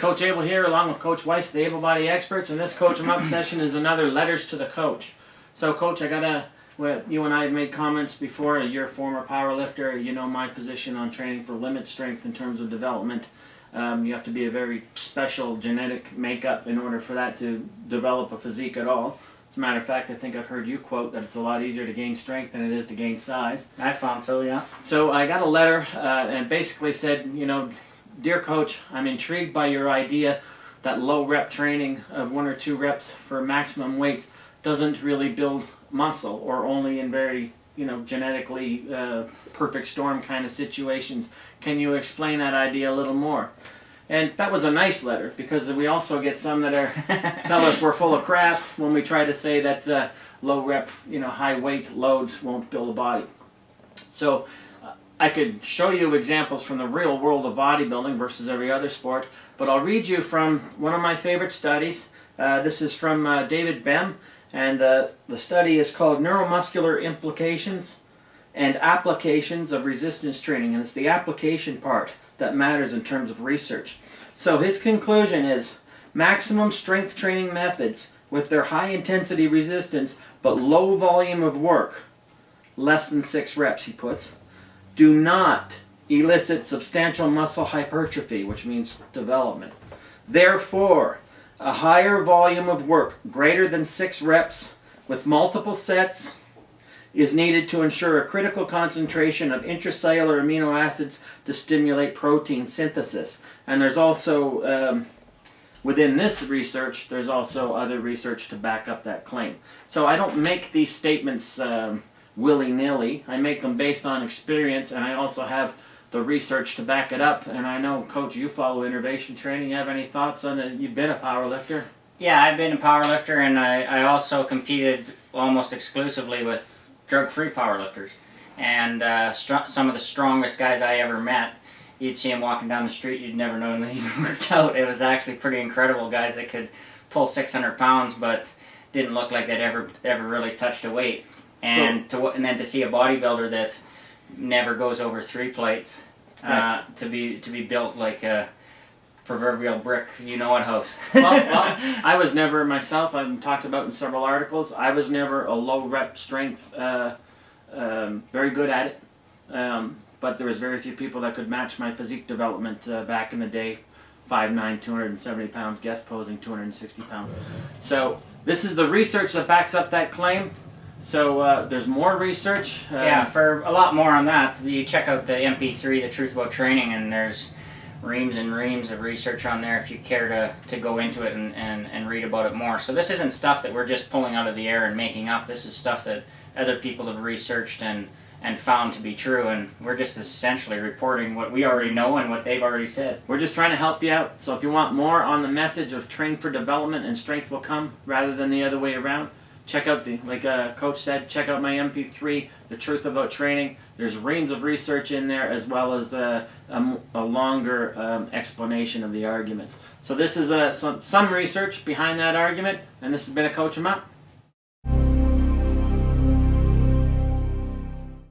Coach Abel here along with Coach Weiss, the Abel Body Experts, and this Coach 'em Up session is another Letters to the Coach. So Coach, you and I have made comments before. You're a former power lifter. You know my position on training for limit strength in terms of development. You have to be a very special genetic makeup in order for that to develop a physique at all. As a matter of fact, I think I've heard you quote that it's a lot easier to gain strength than it is to gain size. I found so, yeah. So I got a letter and basically said, Dear Coach, I'm intrigued by your idea that low rep training of 1 or 2 reps for maximum weights doesn't really build muscle, or only in very, genetically perfect storm kind of situations. Can you explain that idea a little more? And that was a nice letter, because we also get some that tell us we're full of crap when we try to say that low rep, high weight loads won't build a body. So I could show you examples from the real world of bodybuilding versus every other sport, but I'll read you from one of my favorite studies. This is from David Bem, and the study is called Neuromuscular Implications and Applications of Resistance Training, and it's the application part that matters in terms of research. So his conclusion is, maximum strength training methods with their high intensity resistance but low volume of work, less than 6 reps he puts, do not elicit substantial muscle hypertrophy, which means development. Therefore, a higher volume of work, greater than 6 reps with multiple sets, is needed to ensure a critical concentration of intracellular amino acids to stimulate protein synthesis. And there's also, within this research, there's also other research to back up that claim. So I don't make these statements willy-nilly. I make them based on experience, and I also have the research to back it up. And I know, Coach, you follow innovation training. You have any thoughts on it? You've been a power lifter. Yeah, I've been a power lifter, and I also competed almost exclusively with drug-free powerlifters, and some of the strongest guys I ever met, you'd see them walking down the street, you'd never know they even worked out. It was actually pretty incredible, guys that could pull 600 pounds but didn't look like they'd ever really touched a weight. And then to see a bodybuilder that never goes over 3 plates, right, to be built like a proverbial brick, house. well, I was never myself. I've talked about in several articles. I was never a low rep strength, very good at it. But there was very few people that could match my physique development back in the day. 5'9", 270 pounds, guest posing 260 pounds. So this is the research that backs up that claim. So there's more research. Yeah, for a lot more on that, you check out the MP3, The Truth About Training, and there's reams and reams of research on there if you care to go into it and read about it more. So this isn't stuff that we're just pulling out of the air and making up. This is stuff that other people have researched and found to be true, and we're just essentially reporting what we already know and what they've already said. We're just trying to help you out. So if you want more on the message of train for development and strength will come rather than the other way around, check out like Coach said, check out my MP3, The Truth About Training. There's reams of research in there, as well as a longer explanation of the arguments. So this is some research behind that argument, and this has been a Coach 'em Up.